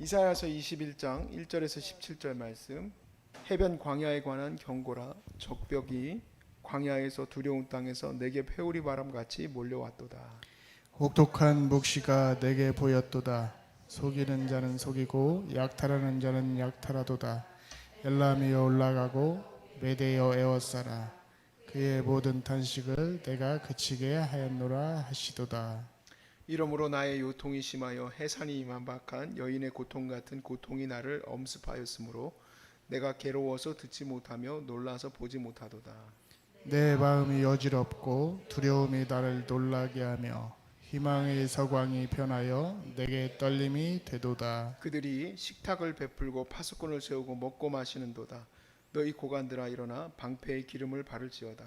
이사야서 21장 1절에서 17절 말씀. 해변 광야에 관한 경고라. 적벽이 광야에서 두려운 땅에서 내게 회오리 바람같이 몰려왔도다. 혹독한 묵시가 내게 보였도다. 속이는 자는 속이고 약탈하는 자는 약탈하도다. 엘람이여 올라가고 메대여 에워싸라. 그의 모든 탄식을 내가 그치게 하였노라 하시도다. 이러므로 나의 요통이 심하여 해산이 만박한 여인의 고통 같은 고통이 나를 엄습하였으므로 내가 괴로워서 듣지 못하며 놀라서 보지 못하도다. 내 마음이 어지럽고 두려움이 나를 놀라게 하며 희망의 서광이 변하여 내게 떨림이 되도다. 그들이 식탁을 베풀고 파수꾼을 세우고 먹고 마시는도다. 너희 고관들아 일어나 방패의 기름을 바를지어다.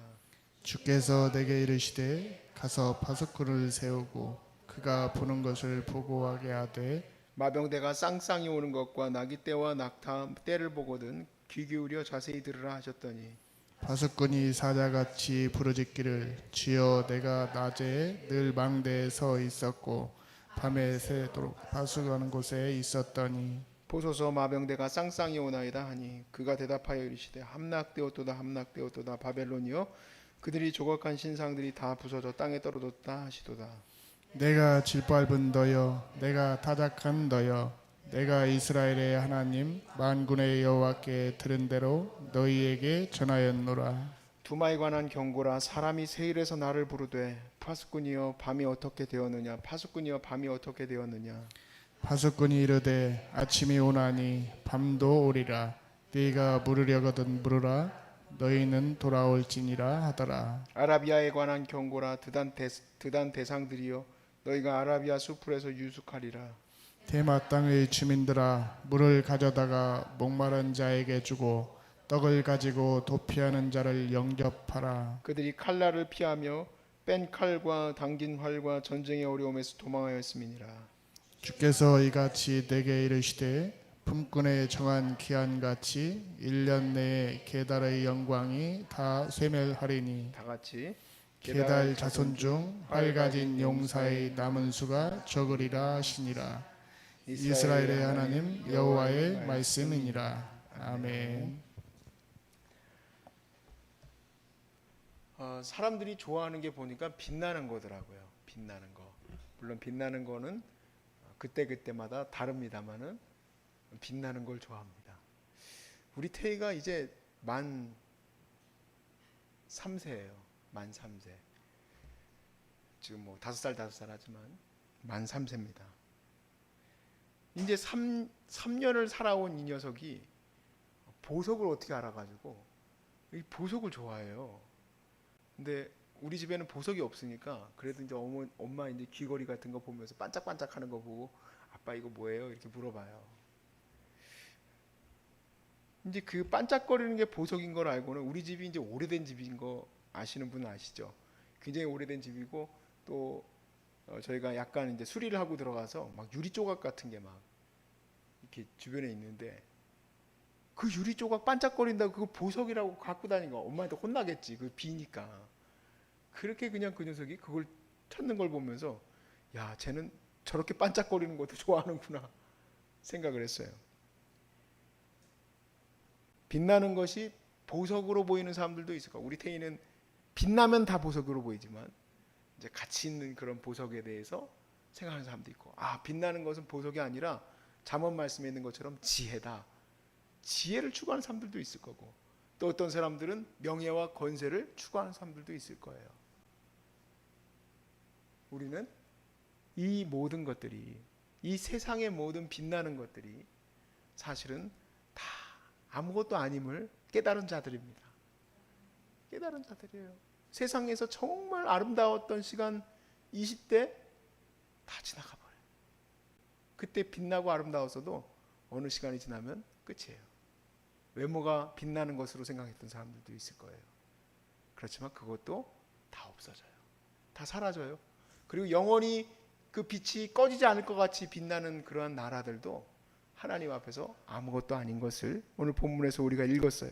주께서 내게 이르시되 가서 파수꾼을 세우고 그가 보는 것을 보고하게 하되 마병대가 쌍쌍이 오는 것과 나기 때와 낙타 때를 보거든 귀 기울여 자세히 들으라 하셨더니 파수꾼이 사자같이 부르짖기를 주여 내가 낮에 늘 망대에 서 있었고 밤에 새도록 파수하는 곳에 있었더니 보소서 마병대가 쌍쌍이 오나이다 하니 그가 대답하여 이르시되 함락되었도다 함락되었도다 바벨론이여 그들이 조각한 신상들이 다 부서져 땅에 떨어졌다 하시도다. 내가 질밟은 너여 내가 타작한 너여 내가 이스라엘의 하나님 만군의 여호와께 들은 대로 너희에게 전하였노라. 두마에 관한 경고라. 사람이 세일에서 나를 부르되 파수꾼이여 밤이 어떻게 되었느냐 파수꾼이여 밤이 어떻게 되었느냐. 파수꾼이 이르되 아침이 오나니 밤도 오리라. 네가 물으려거든 물으라. 너희는 돌아올지니라 하더라. 아라비아에 관한 경고라. 드단 대상들이여 너희가 아라비아 수풀에서 유숙하리라. 대마 땅의 주민들아 물을 가져다가 목마른 자에게 주고 떡을 가지고 도피하는 자를 영접하라. 그들이 칼날을 피하며 뺀 칼과 당긴 활과 전쟁의 어려움에서 도망하였음이니라. 주께서 이같이 내게 이르시되 품꾼에 정한 기한같이 1년 내에 게달의 영광이 다 쇠멸하리니 다 같이 게달 자손 중 밝아진 용사의 남은 수가 적으리라 하시니라. 이스라엘의 하나님 여호와의 말씀이니라. 아멘. 사람들이 좋아하는 게 보니까 빛나는 거더라고요. 빛나는 거. 물론 빛나는 거는 그때마다 다릅니다만은 빛나는 걸 좋아합니다. 우리 태희가 이제 만 3세예요. 만 3세. 지금 뭐 5살 하지만 만 3세입니다. 이제 3년을 살아온 이 녀석이 보석을 어떻게 알아가지고 이 보석을 좋아해요. 근데 우리 집에는 보석이 없으니까 그래도 이제 엄마 이제 귀걸이 같은 거 보면서 반짝반짝하는 거 보고 아빠 이거 뭐예요? 이렇게 물어봐요. 이제 그 반짝거리는 게 보석인 걸 알고는 우리 집이 이제 오래된 집인 거 아시는 분은 아시죠? 굉장히 오래된 집이고 또 저희가 약간 이제 수리를 하고 들어가서 막 유리 조각 같은 게 막 이렇게 주변에 있는데 그 유리 조각 반짝거린다고 그거 보석이라고 갖고 다니는 거 엄마한테 혼나겠지. 그 비니까. 그렇게 그냥 그 녀석이 그걸 찾는 걸 보면서 야, 쟤는 저렇게 반짝거리는 것도 좋아하는구나 생각을 했어요. 빛나는 것이 보석으로 보이는 사람들도 있을 거야. 우리 태희는 빛나면 다 보석으로 보이지만 이제 가치 있는 그런 보석에 대해서 생각하는 사람도 있고, 아, 빛나는 것은 보석이 아니라 잠언 말씀에 있는 것처럼 지혜다. 지혜를 추구하는 사람들도 있을 거고, 또 어떤 사람들은 명예와 권세를 추구하는 사람들도 있을 거예요. 우리는 이 모든 것들이, 이 세상의 모든 빛나는 것들이 사실은 다 아무것도 아님을 깨달은 자들입니다. 깨달은 자들이에요. 세상에서 정말 아름다웠던 시간 20대 다 지나가 버려요. 그때 빛나고 아름다웠어도 어느 시간이 지나면 끝이에요. 외모가 빛나는 것으로 생각했던 사람들도 있을 거예요. 그렇지만 그것도 다 없어져요. 다 사라져요. 그리고 영원히 그 빛이 꺼지지 않을 것 같이 빛나는 그러한 나라들도 하나님 앞에서 아무것도 아닌 것을 오늘 본문에서 우리가 읽었어요.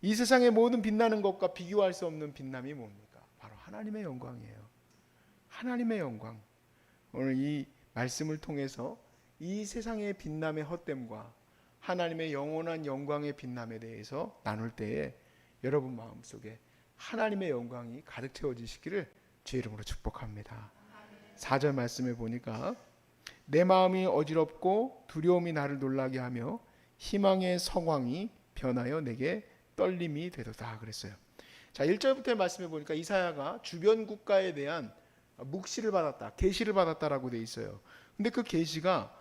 이 세상의 모든 빛나는 것과 비교할 수 없는 빛남이 뭡니까? 바로 하나님의 영광이에요. 하나님의 영광. 오늘 이 말씀을 통해서 이 세상의 빛남의 헛됨과 하나님의 영원한 영광의 빛남에 대해서 나눌 때에 여러분 마음속에 하나님의 영광이 가득 채워지시기를 주의 이름으로 축복합니다. 4절 말씀에 보니까 내 마음이 어지럽고 두려움이 나를 놀라게 하며 희망의 성황이 변하여 내게 떨림이 되도다 그랬어요. 자, 1절부터의 말씀에 보니까 이사야가 주변 국가에 대한 묵시를 받았다, 계시를 받았다라고 돼 있어요. 근데 그 계시가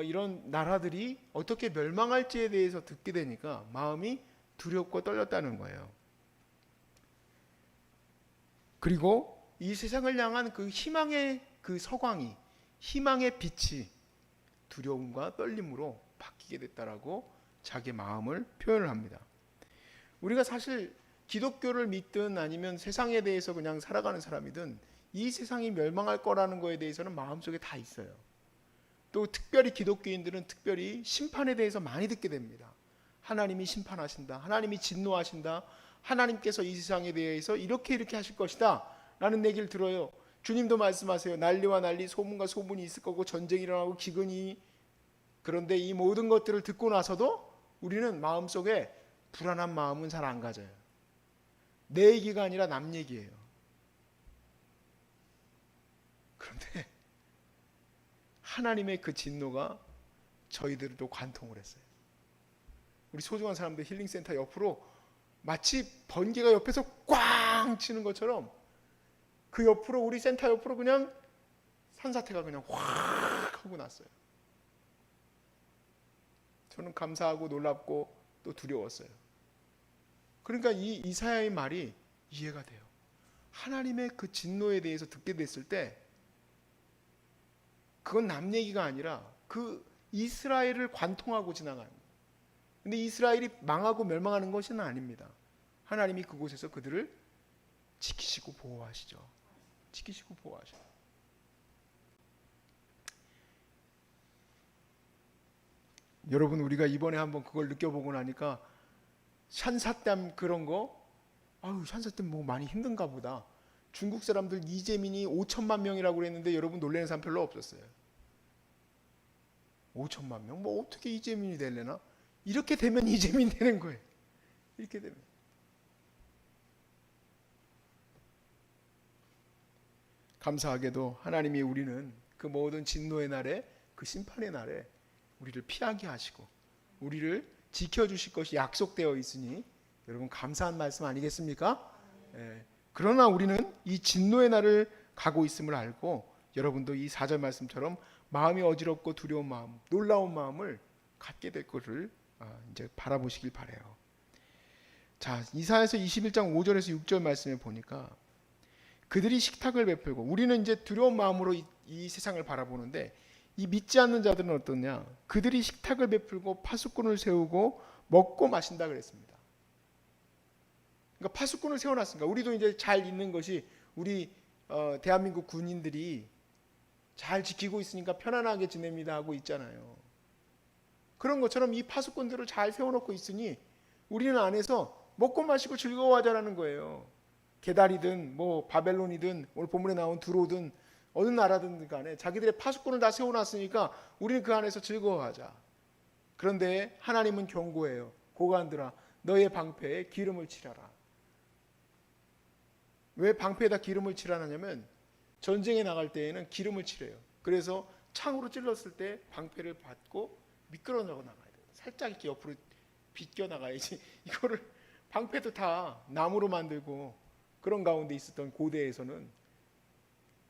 이런 나라들이 어떻게 멸망할지에 대해서 듣게 되니까 마음이 두렵고 떨렸다는 거예요. 그리고 이 세상을 향한 그 희망의 그 서광이, 희망의 빛이 두려움과 떨림으로 바뀌게 됐다라고 자기 마음을 표현을 합니다. 우리가 사실 기독교를 믿든 아니면 세상에 대해서 그냥 살아가는 사람이든 이 세상이 멸망할 거라는 거에 대해서는 마음속에 다 있어요. 또 특별히 기독교인들은 특별히 심판에 대해서 많이 듣게 됩니다. 하나님이 심판하신다, 하나님이 진노하신다, 하나님께서 이 세상에 대해서 이렇게 하실 것이다 라는 얘기를 들어요. 주님도 말씀하세요. 난리와 난리, 소문과 소문이 있을 거고 전쟁이 일어나고 기근이. 그런데 이 모든 것들을 듣고 나서도 우리는 마음속에 불안한 마음은 잘 안 가져요. 내 얘기가 아니라 남 얘기예요. 그런데 하나님의 그 진노가 저희들도 관통을 했어요. 우리 소중한 사람들 힐링센터 옆으로 마치 번개가 옆에서 꽝 치는 것처럼 그 옆으로, 우리 센터 옆으로 그냥 산사태가 그냥 확 하고 났어요. 저는 감사하고 놀랍고 또 두려웠어요. 그러니까 이 이사야의 말이 이해가 돼요. 하나님의 그 진노에 대해서 듣게 됐을 때 그건 남 얘기가 아니라 그 이스라엘을 관통하고 지나가는 거예요. 근데 이스라엘이 망하고 멸망하는 것은 아닙니다. 하나님이 그곳에서 그들을 지키시고 보호하시죠. 지키시고 보호하셔요. 여러분, 우리가 이번에 한번 그걸 느껴보고 나니까 샨사댐 그런 거, 아유 샨사댐 뭐 많이 힘든가 보다. 중국 사람들 이재민이 5천만 명이라고 그랬는데 여러분 놀라는 사람 별로 없었어요. 5천만 명? 뭐 어떻게 이재민이 되려나? 이렇게 되면 이재민 되는 거예요. 이렇게 되면. 감사하게도 하나님이 우리는 그 모든 진노의 날에, 그 심판의 날에 우리를 피하게 하시고 우리를 지켜주실 것이 약속되어 있으니 여러분 감사한 말씀 아니겠습니까? 그러나 우리는 이 진노의 날을 가고 있음을 알고 여러분도 이 4절 말씀처럼 마음이 어지럽고 두려운 마음, 놀라운 마음을 갖게 될 것을 이제 바라보시길 바라요. 자, 이사야서 21장 5절에서 6절 말씀에 보니까 그들이 식탁을 베풀고, 우리는 이제 두려운 마음으로 이 세상을 바라보는데 이 믿지 않는 자들은 어떠냐? 그들이 식탁을 베풀고 파수꾼을 세우고 먹고 마신다 그랬습니다. 그러니까 파수꾼을 세워놨으니까 우리도 이제 잘 있는 것이 우리 대한민국 군인들이 잘 지키고 있으니까 편안하게 지냅니다 하고 있잖아요. 그런 것처럼 이 파수꾼들을 잘 세워놓고 있으니 우리는 안에서 먹고 마시고 즐거워하자라는 거예요. 게달이든 뭐 바벨론이든 오늘 본문에 나온 두로든 어느 나라든 간에 자기들의 파수꾼을 다 세워놨으니까 우리는 그 안에서 즐거워하자. 그런데 하나님은 경고해요. 고관들아, 너의 방패에 기름을 칠하라. 왜 방패에다 기름을 칠하냐면 전쟁에 나갈 때에는 기름을 칠해요. 그래서 창으로 찔렀을 때 방패를 받고 미끄러져 나가야 돼요. 살짝 이렇게 옆으로 비껴 나가야지. 이거를 방패도 다 나무로 만들고 그런 가운데 있었던 고대에서는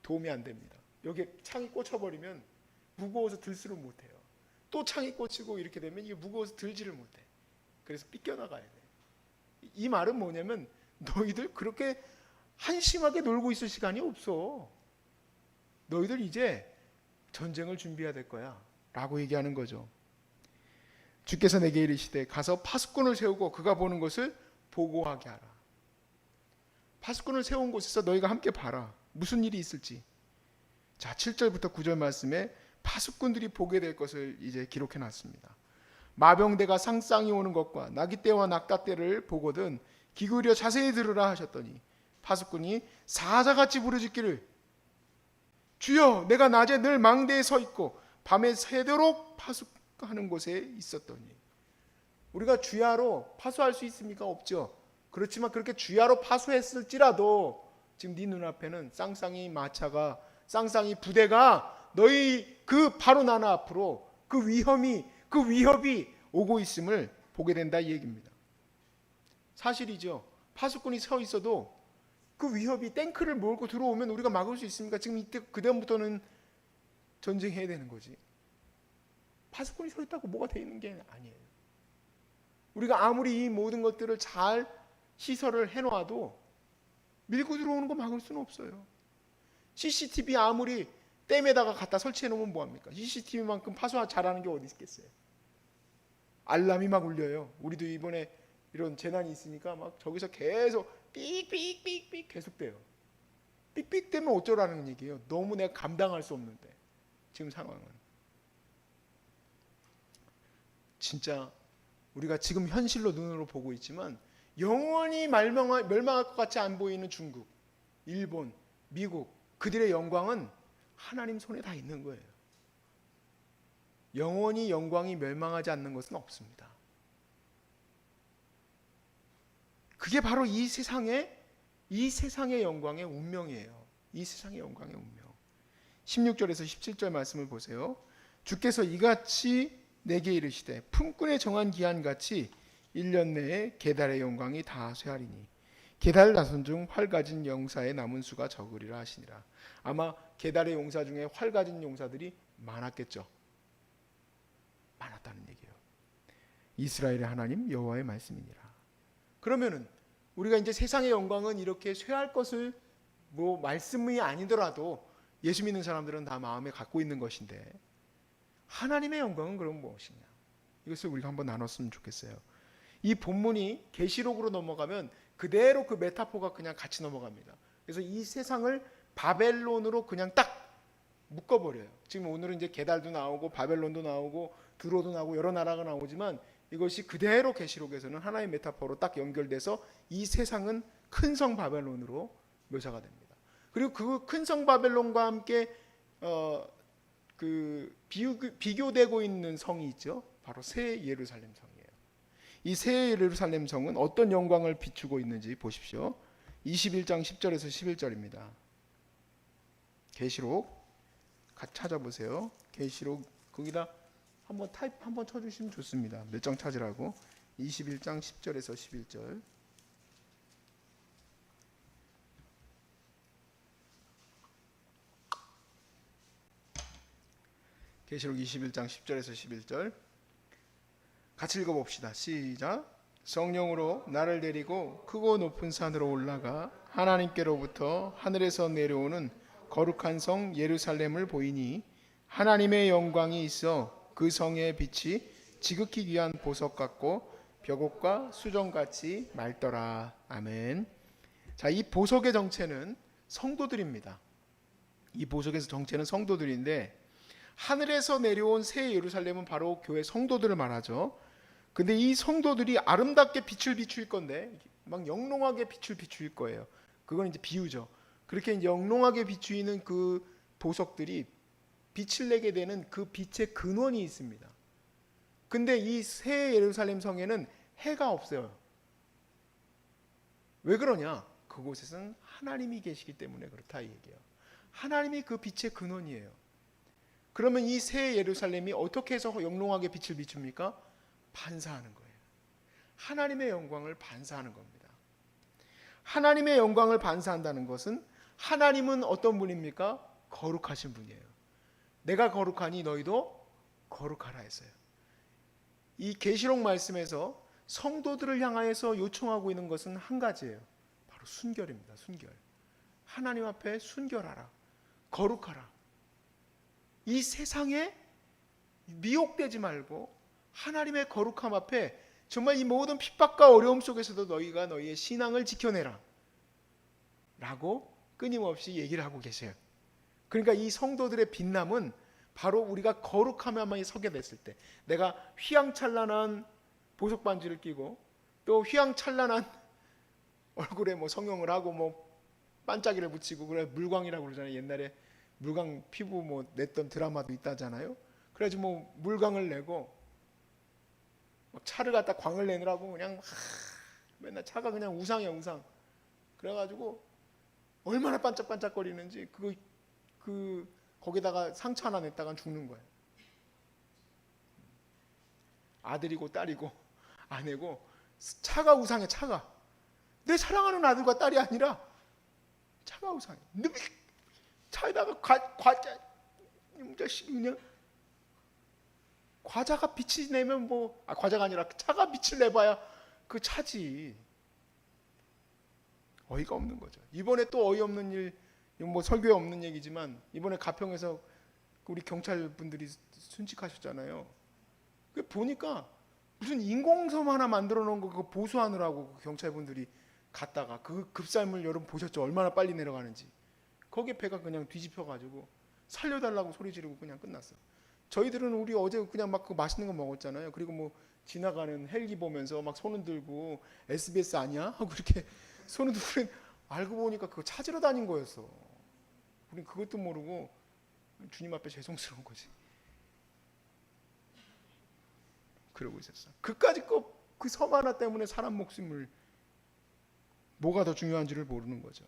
도움이 안 됩니다. 여기에 창이 꽂혀버리면 무거워서 들지를 못해요. 또 창이 꽂히고 이렇게 되면 이게 무거워서 들지를 못해. 그래서 삐껴나가야 돼. 이 말은 뭐냐면 너희들 그렇게 한심하게 놀고 있을 시간이 없어. 너희들 이제 전쟁을 준비해야 될 거야 라고 얘기하는 거죠. 주께서 내게 이르시되 가서 파수꾼을 세우고 그가 보는 것을 보고하게 하라. 파수꾼을 세운 곳에서 너희가 함께 봐라. 무슨 일이 있을지. 자, 7절부터 9절 말씀에 파수꾼들이 보게 될 것을 이제 기록해 놨습니다. 마병대가 쌍쌍이 오는 것과 나귀떼와 낙타떼를 보거든 기울여 자세히 들으라 하셨더니 파수꾼이 사자같이 부르짖기를 주여, 내가 낮에 늘 망대에 서 있고 밤에 새도록 파수하는 곳에 있었더니. 우리가 주야로 파수할 수 있습니까? 없죠. 그렇지만 그렇게 주야로 파수했을지라도 지금 네 눈앞에는 쌍쌍이 마차가, 쌍쌍이 부대가 너희 그 바로 나나 앞으로 그 위협이 오고 있음을 보게 된다 이 얘기입니다. 사실이죠. 파수꾼이 서 있어도 그 위협이 탱크를 몰고 들어오면 우리가 막을 수 있습니까? 지금 이때 그다음부터는 전쟁해야 되는 거지. 파수꾼이 서 있다고 뭐가 돼 있는 게 아니에요. 우리가 아무리 이 모든 것들을 잘 시설을 해놓아도 밀고 들어오는 거 막을 수는 없어요. CCTV 아무리 댐에다가 갖다 설치해 놓으면 뭐합니까? CCTV만큼 파수 잘하는 게 어디 있겠어요. 알람이 막 울려요. 우리도 이번에 이런 재난이 있으니까 막 저기서 계속 삑삑삑삑 계속돼요. 삑삑 되면 어쩌라는 얘기예요. 너무 내가 감당할 수 없는데 지금 상황은. 진짜 우리가 지금 현실로 눈으로 보고 있지만 영원히 멸망할 것 같이 안 보이는 중국, 일본, 미국, 그들의 영광은 하나님 손에 다 있는 거예요. 영원히 영광이 멸망하지 않는 것은 없습니다. 그게 바로 이 세상의 영광의 운명이에요. 이 세상의 영광의 운명. 16절에서 17절 말씀을 보세요. 주께서 이같이 내게 이르시되 품꾼에 정한 기한같이 1년 내에 게달의 영광이 다 쇠하리니 게달 자손 중 활 가진 용사의 남은 수가 적으리라 하시니라. 아마 게달의 용사 중에 활 가진 용사들이 많았겠죠. 많았다는 얘기예요. 이스라엘의 하나님 여호와의 말씀이니라. 그러면은 우리가 이제 세상의 영광은 이렇게 쇠할 것을 뭐 말씀이 아니더라도 예수 믿는 사람들은 다 마음에 갖고 있는 것인데 하나님의 영광은 그럼 무엇이냐? 이것을 우리가 한번 나눴으면 좋겠어요. 이 본문이 계시록으로 넘어가면 그대로 그 메타포가 그냥 같이 넘어갑니다. 그래서 이 세상을 바벨론으로 그냥 딱 묶어버려요. 지금 오늘은 이제 게달도 나오고 바벨론도 나오고 드로도 나오고 여러 나라가 나오지만 이것이 그대로 계시록에서는 하나의 메타포로 딱 연결돼서 이 세상은 큰 성 바벨론으로 묘사가 됩니다. 그리고 그 큰 성 바벨론과 함께 비교되고 있는 성이 있죠. 바로 새 예루살렘 성이에요. 이 새 예루살렘 성은 어떤 영광을 비추고 있는지 보십시오. 21장 10절에서 11절입니다. 계시록 같이 찾아보세요. 계시록 거기다 한번 타입 한번 쳐주시면 좋습니다. 몇 장 찾으라고. 21장 10절에서 11절. 계시록 21장 10절에서 11절 같이 읽어봅시다. 시작. 성령으로 나를 데리고 크고 높은 산으로 올라가 하나님께로부터 하늘에서 내려오는 거룩한 성 예루살렘을 보이니 하나님의 영광이 있어 그 성의 빛이 지극히 귀한 보석 같고 벽옥과 수정같이 맑더라. 아멘. 자, 이 보석의 정체는 성도들입니다. 이 보석의 정체는 성도들인데 하늘에서 내려온 새 예루살렘은 바로 교회 성도들을 말하죠. 근데 이 성도들이 아름답게 빛을 비출 건데 막 영롱하게 빛을 비출 거예요. 그건 이제 비유죠. 그렇게 이제 영롱하게 비추이는 그 보석들이 빛을 내게 되는 그 빛의 근원이 있습니다. 근데 이 새 예루살렘 성에는 해가 없어요. 왜 그러냐? 그곳에서는 하나님이 계시기 때문에 그렇다 이 얘기예요. 하나님이 그 빛의 근원이에요. 그러면 이 새 예루살렘이 어떻게 해서 영롱하게 빛을 비춥니까? 반사하는 거예요. 하나님의 영광을 반사하는 겁니다. 하나님의 영광을 반사한다는 것은 하나님은 어떤 분입니까? 거룩하신 분이에요. 내가 거룩하니 너희도 거룩하라 했어요. 이 계시록 말씀에서 성도들을 향하여서 요청하고 있는 것은 한 가지예요. 바로 순결입니다. 순결. 하나님 앞에 순결하라. 거룩하라. 이 세상에 미혹되지 말고 하나님의 거룩함 앞에 정말 이 모든 핍박과 어려움 속에서도 너희가 너희의 신앙을 지켜내라 라고 끊임없이 얘기를 하고 계세요. 그러니까 이 성도들의 빛남은 바로 우리가 거룩함에 서게 됐을 때, 내가 휘황찬란한 보석 반지를 끼고 또 휘황찬란한 얼굴에 뭐 성형을 하고 뭐 반짝이를 붙이고 그래 물광이라고 그러잖아요. 옛날에 물광 피부 뭐 냈던 드라마도 있다잖아요. 그래가지고 뭐 물광을 내고 막 차를 갖다 광을 내느라고 그냥 맨날 차가 그냥 우상이야, 우상. 그래가지고 얼마나 반짝반짝거리는지 거기다가 상처 하나 냈다가 죽는 거예요. 아들이고 딸이고 아내고 차가 우상해. 차가 내 사랑하는 아들과 딸이 아니라 차가 우상해. 차에다가 과자 그냥 과자가 빛이 내면 과자가 아니라 차가 빛을 내봐야 그 차지. 어이가 없는 거죠. 이번에 또 어이없는 일, 뭐 설교에 없는 얘기지만 이번에 가평에서 우리 경찰분들이 순직하셨잖아요. 보니까 무슨 인공섬 하나 만들어 놓은 거 그거 보수하느라고 경찰분들이 갔다가 그 급삶을 여러분 보셨죠? 얼마나 빨리 내려가는지. 거기에 배가 그냥 뒤집혀 가지고 살려달라고 소리 지르고 그냥 끝났어. 저희들은 우리 어제 그냥 막 그 맛있는 거 먹었잖아요. 그리고 뭐 지나가는 헬기 보면서 막 손 흔들고 SBS 아니야? 하고 이렇게 손 흔들고 알고 보니까 그거 찾으러 다닌 거였어. 우린 그것도 모르고 주님 앞에 죄송스러운 거지. 그러고 있었어. 그까짓 그 섬 하나 때문에 사람 목숨을 뭐가 더 중요한지를 모르는 거죠.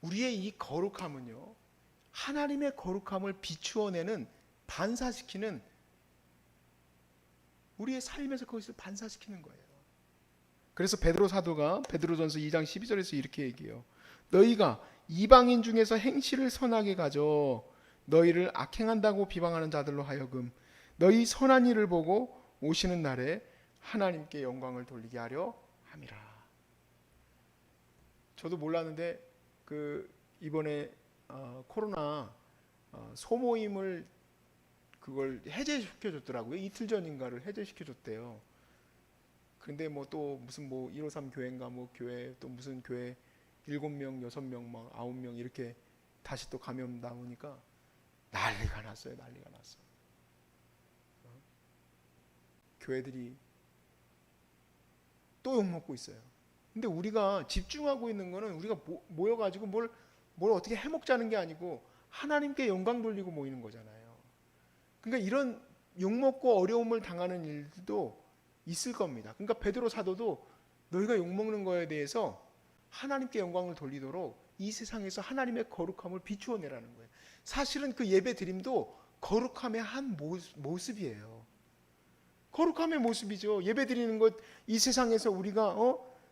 우리의 이 거룩함은요, 하나님의 거룩함을 비추어내는, 반사시키는, 우리의 삶에서 거기서 반사시키는 거예요. 그래서 베드로 사도가 베드로전서 2장 12절에서 이렇게 얘기해요. 너희가 이방인 중에서 행실을 선하게 가져 너희를 악행한다고 비방하는 자들로 하여금 너희 선한 일을 보고 오시는 날에 하나님께 영광을 돌리게 하려 함이라. 저도 몰랐는데 이번에 코로나 소모임을 그걸 해제시켜줬더라고요. 이틀 전인가를 해제시켜줬대요. 근데 뭐 또 무슨 153 교회인가 교회 또 무슨 교회 7명, 6명, 막 9명 이렇게 다시 또 감염 나오니까 난리가 났어요. 난리가 났어. 교회들이 또 욕먹고 있어요. 근데 우리가 집중하고 있는 거는 우리가 모여가지고 뭘 어떻게 해먹자는 게 아니고 하나님께 영광 돌리고 모이는 거잖아요. 그러니까 이런 욕먹고 어려움을 당하는 일도 있을 겁니다. 그러니까 베드로 사도도 너희가 욕먹는 거에 대해서 하나님께 영광을 돌리도록 이 세상에서 하나님의 거룩함을 비추어내라는 거예요. 사실은 그 예배 드림도 거룩함의 한 모습이에요. 거룩함의 모습이죠. 예배 드리는 것, 이 세상에서 우리가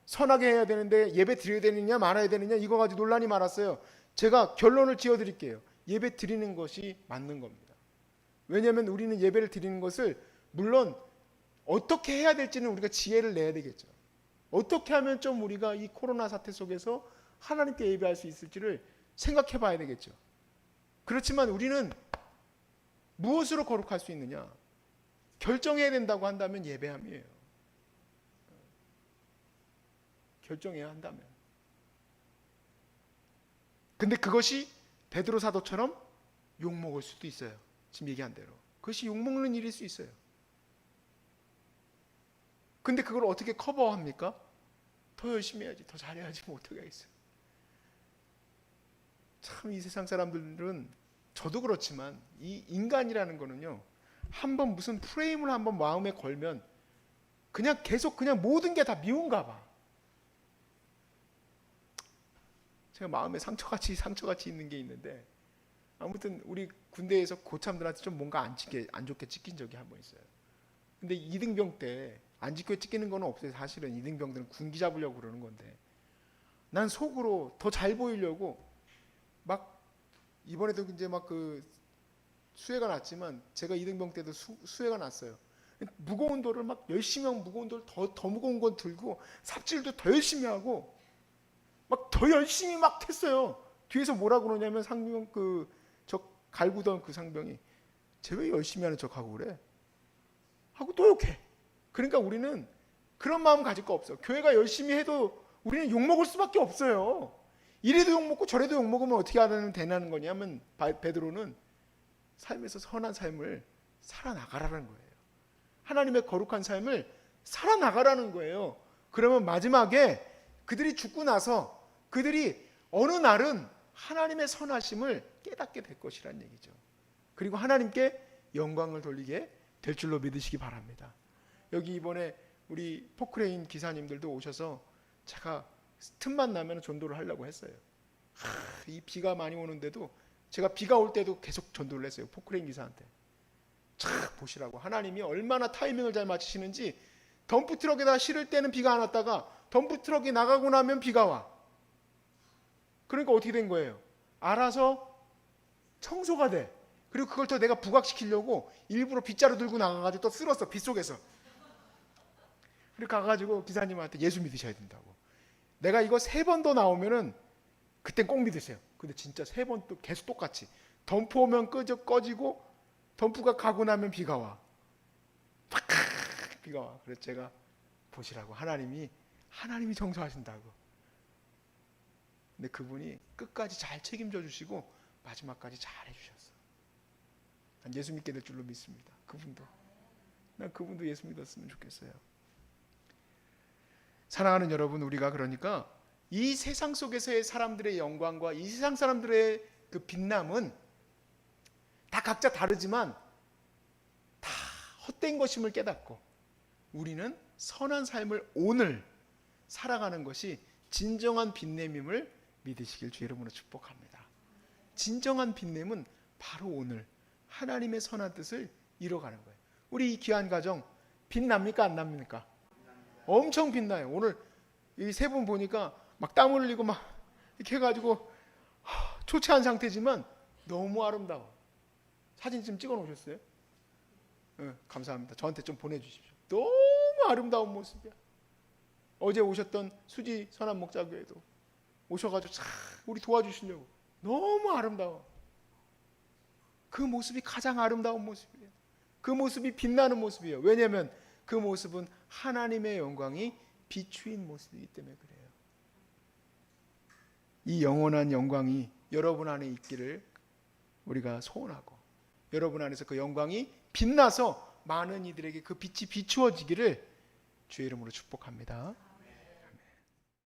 선하게 해야 되는데 예배 드려야 되느냐 말아야 되느냐 이거 가지고 논란이 많았어요. 제가 결론을 지어드릴게요. 예배 드리는 것이 맞는 겁니다. 왜냐하면 우리는 예배를 드리는 것을 물론 어떻게 해야 될지는 우리가 지혜를 내야 되겠죠. 어떻게 하면 좀 우리가 이 코로나 사태 속에서 하나님께 예배할 수 있을지를 생각해 봐야 되겠죠. 그렇지만 우리는 무엇으로 거룩할 수 있느냐? 결정해야 된다고 한다면 예배함이에요. 결정해야 한다면. 근데 그것이 베드로 사도처럼 욕먹을 수도 있어요. 지금 얘기한 대로. 그것이 욕먹는 일일 수 있어요. 근데 그걸 어떻게 커버합니까? 더 열심히 해야지, 더 잘해야지, 뭐 어떻게 하겠어요. 참 이 세상 사람들은, 저도 그렇지만 이 인간이라는 거는요, 한번 무슨 프레임을 한번 마음에 걸면 그냥 계속 그냥 모든 게 다 미운가 봐. 제가 마음에 상처같이 있는 게 있는데, 아무튼 우리 군대에서 고참들한테 좀 뭔가 안 좋게 찍힌 적이 한 번 있어요. 근데 이등병 때 안 좋게 찍히는 건 없어요. 사실은 이등병들은 군기 잡으려고 그러는 건데, 난 속으로 더 잘 보이려고 막 이번에도 이제 막 수해가 났지만, 제가 이등병 때도 수해가 났어요. 무거운 돌을 막 열심히 하고, 무거운 돌 더 무거운 건 들고 삽질도 더 열심히 하고 막 더 열심히 막 했어요. 뒤에서 뭐라 그러냐면 상병 저 갈구던 그 상병이 쟤 왜 열심히 하는 척하고 그래? 하고 또 욕해. 그러니까 우리는 그런 마음 가질 거 없어. 교회가 열심히 해도 우리는 욕먹을 수밖에 없어요. 이래도 욕먹고 저래도 욕먹으면 어떻게 하면 되냐는 거냐면, 베드로는 삶에서 선한 삶을 살아나가라는 거예요. 하나님의 거룩한 삶을 살아나가라는 거예요. 그러면 마지막에 그들이 죽고 나서 그들이 어느 날은 하나님의 선하심을 깨닫게 될 것이란 얘기죠. 그리고 하나님께 영광을 돌리게 될 줄로 믿으시기 바랍니다. 여기 이번에 우리 포크레인 기사님들도 오셔서 제가 틈만 나면 전도를 하려고 했어요. 이 비가 많이 오는데도 제가 비가 올 때도 계속 전도를 했어요. 포크레인 기사한테. 보시라고 하나님이 얼마나 타이밍을 잘 맞추시는지. 덤프트럭에다 실을 때는 비가 안 왔다가 덤프트럭이 나가고 나면 비가 와. 그러니까 어떻게 된 거예요? 알아서 청소가 돼. 그리고 그걸 또 내가 부각시키려고 일부러 빗자루 들고 나가가지고 또 쓸었어. 빗속에서. 그리고 가가지고 기사님한테 예수 믿으셔야 된다고. 내가 이거 3번 더 나오면은 그땐 꼭 믿으세요. 근데 진짜 3번 또 계속 똑같이 덤프 오면 꺼지고 덤프가 가고 나면 비가 와. 비가 와. 그래서 제가 보시라고 하나님이 청소하신다고. 근데 그분이 끝까지 잘 책임져 주시고 마지막까지 잘 해주셨어. 난 예수 믿게 될 줄로 믿습니다. 난 그분도 예수 믿었으면 좋겠어요. 사랑하는 여러분, 우리가 그러니까 이 세상 속에서의 사람들의 영광과 이 세상 사람들의 그 빛남은 다 각자 다르지만 다 헛된 것임을 깨닫고 우리는 선한 삶을 오늘 살아가는 것이 진정한 빛냄임을 믿으시길 주의 이름으로 축복합니다. 진정한 빛냄은 바로 오늘 하나님의 선한 뜻을 이뤄가는 거예요. 우리 이 귀한 가정 빛납니까 안 납니까? 엄청 빛나요. 오늘 이 세 분 보니까 막 땀 흘리고 막 이렇게 해가지고 초췌한 상태지만 너무 아름다워. 사진 좀 찍어 놓으셨어요? 네, 감사합니다. 저한테 좀 보내주십시오. 너무 아름다운 모습이야. 어제 오셨던 수지 선한 목자교회도 오셔가지고 우리 도와주시려고 너무 아름다워. 그 모습이 가장 아름다운 모습이에요. 그 모습이 빛나는 모습이에요. 왜냐하면 그 모습은 하나님의 영광이 비추인 모습이기 때문에 그래요. 이 영원한 영광이 여러분 안에 있기를 우리가 소원하고 여러분 안에서 그 영광이 빛나서 많은 이들에게 그 빛이 비추어지기를 주의 이름으로 축복합니다.